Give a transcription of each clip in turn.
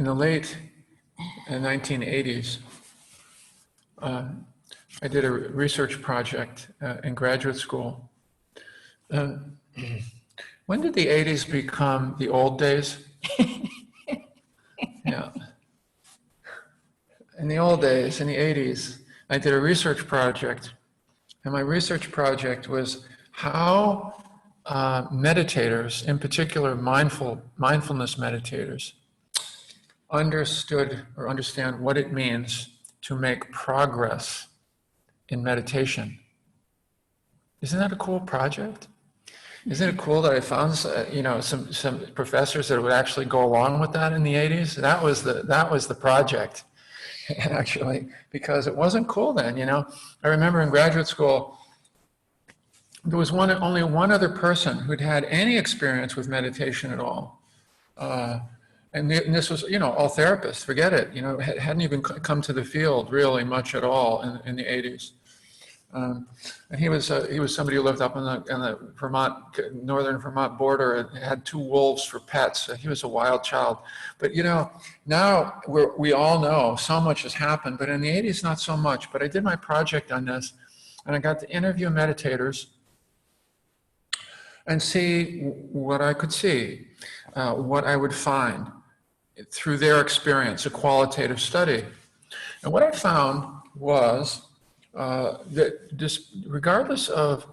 in the late 1980s, I did a research project in graduate school. When did the 80s become the old days? Yeah. In the old days, in the 80s, I did a research project, and my research project was how meditators, in particular mindfulness meditators, understood or understand what it means to make progress in meditation. Isn't that a cool project? Isn't it cool that I found some professors that would actually go along with that in the 80s? That was the project, actually, because it wasn't cool then. I remember in graduate school, there was only one other person who'd had any experience with meditation at all. And this was, all therapists, forget it, hadn't even come to the field really much at all in the 80s. And he was somebody who lived up on the northern Vermont border and had 2 wolves for pets. He was a wild child. But now we all know so much has happened, but in the 80s, not so much. But I did my project on this, and I got to interview meditators and see what I could see, what I would find through their experience, a qualitative study. And what I found was that just regardless of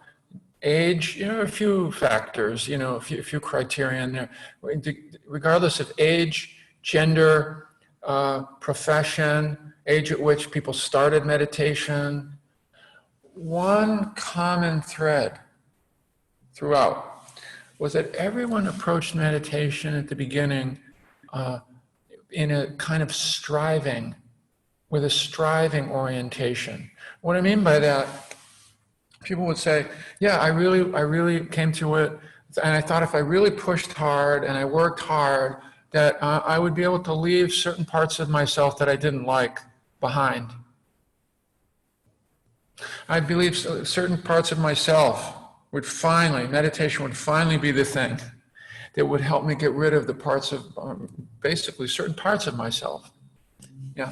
age, a few factors, a few criterion there, regardless of age, gender, profession, age at which people started meditation, one common thread throughout was that everyone approached meditation at the beginning in a kind of with a striving orientation. What I mean by that, people would say, yeah, I really came to it, and I thought if I really pushed hard and I worked hard, that I would be able to leave certain parts of myself that I didn't like behind. I believe certain parts of myself meditation would finally be the thing that would help me get rid of the parts of, basically certain parts of myself. Yeah.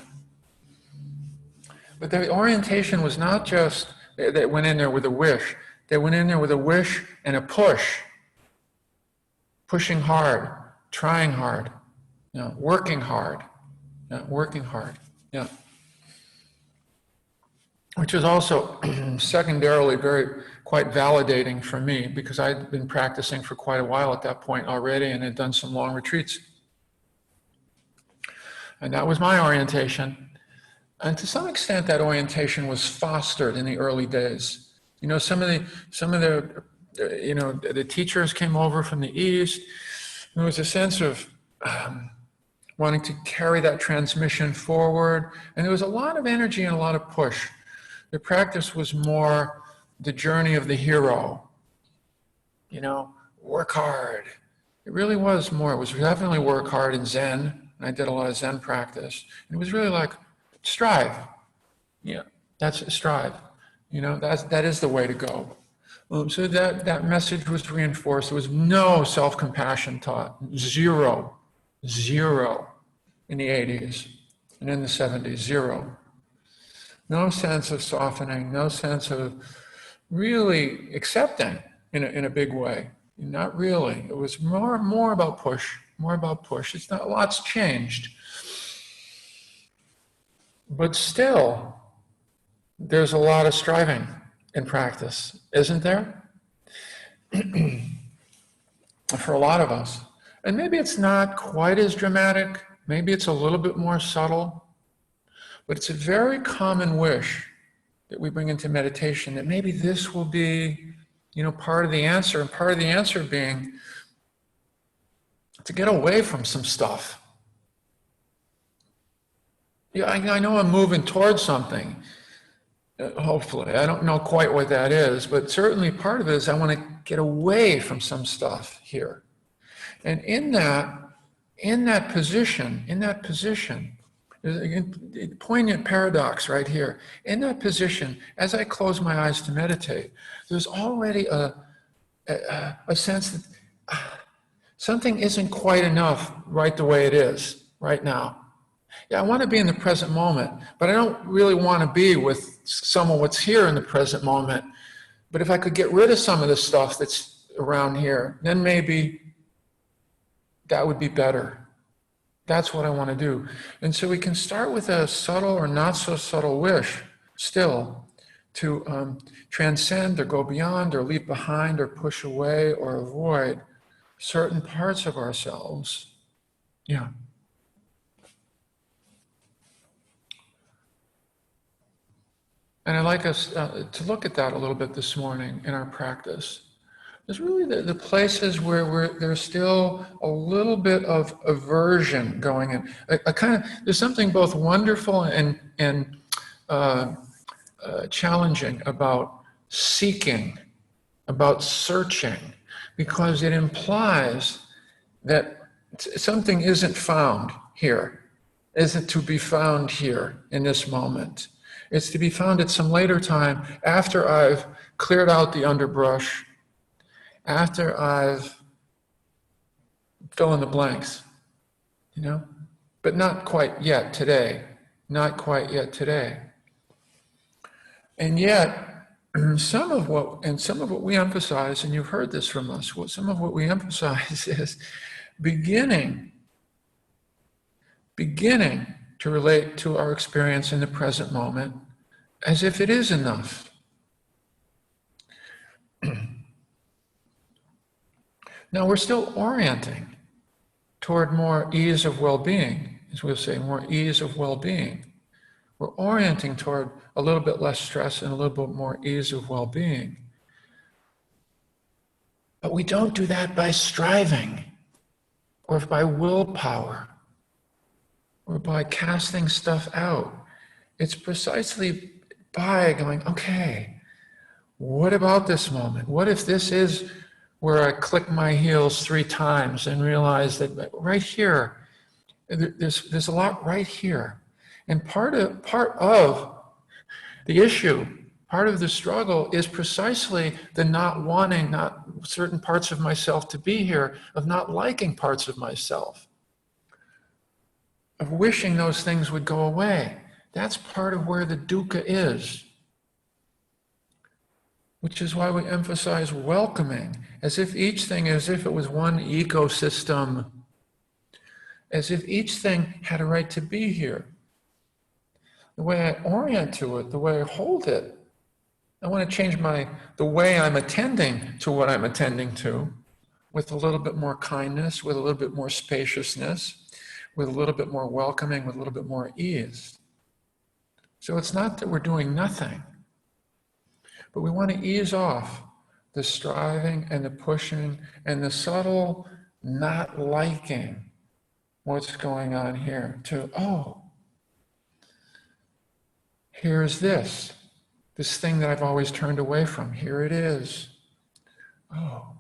But the orientation was not just that went in there with a wish. They went in there with a wish and a push. Pushing hard, trying hard, working hard, working hard. Yeah. Which was also secondarily quite validating for me, because I'd been practicing for quite a while at that point already and had done some long retreats. And that was my orientation. And to some extent, that orientation was fostered in the early days. Some of the teachers came over from the East. There was a sense of wanting to carry that transmission forward. And there was a lot of energy and a lot of push. The practice was more the journey of the hero. Work hard. It really was more. It was definitely work hard in Zen. And I did a lot of Zen practice. And it was really like, strive. Yeah, that's strive. That is the way to go. So that message was reinforced. There was no self-compassion taught. Zero in the 80s and in the 70s. Zero. No sense of softening. No sense of really accepting in a big way. Not really. It was more about push. More about push. It's not. Lots changed. But still, there's a lot of striving in practice, isn't there? For a lot of us. And maybe it's not quite as dramatic. Maybe it's a little bit more subtle. But it's a very common wish that we bring into meditation, that maybe this will be, part of the answer. And part of the answer being to get away from some stuff. Yeah, I know I'm moving towards something, hopefully. I don't know quite what that is, but certainly part of it is I want to get away from some stuff here. And in that position, there's a poignant paradox right here. In that position, as I close my eyes to meditate, there's already a sense that something isn't quite enough right the way it is. right now. Yeah, I want to be in the present moment, but I don't really want to be with some of what's here in the present moment. But if I could get rid of some of the stuff that's around here, then maybe that would be better. That's what I want to do. And so we can start with a subtle or not so subtle wish still to transcend or go beyond or leave behind or push away or avoid certain parts of ourselves. Yeah. And I'd like us to look at that a little bit this morning in our practice. There's really the places where there's still a little bit of aversion going in. A kind of, there's something both wonderful and challenging about seeking, about searching, because it implies that something isn't found here, isn't to be found here in this moment. It's to be found at some later time after I've cleared out the underbrush, after I've fill in the blanks, you know? But not quite yet today. Not quite yet today. And yet, some of what we emphasize, and you've heard this from us, some of what we emphasize is beginning to relate to our experience in the present moment as if it is enough. Now, we're still orienting toward more ease of well-being, as we'll say, more ease of well-being. We're orienting toward a little bit less stress and a little bit more ease of well-being. But we don't do that by striving or by willpower or by casting stuff out. It's precisely by going, okay, what about this moment? What if this is where I click my heels 3 times and realize that right here, there's a lot right here. And part of the issue, part of the struggle is precisely the not wanting certain parts of myself to be here, of not liking parts of myself, of wishing those things would go away. That's part of where the dukkha is, which is why we emphasize welcoming, as if each thing, as if it was one ecosystem, as if each thing had a right to be here. The way I orient to it, the way I hold it, I want to change the way I'm attending to what I'm attending to, with a little bit more kindness, with a little bit more spaciousness, with a little bit more welcoming, with a little bit more ease. So it's not that we're doing nothing, but we want to ease off the striving and the pushing and the subtle not liking what's going on here to, oh, here's this thing that I've always turned away from. Here it is. Oh.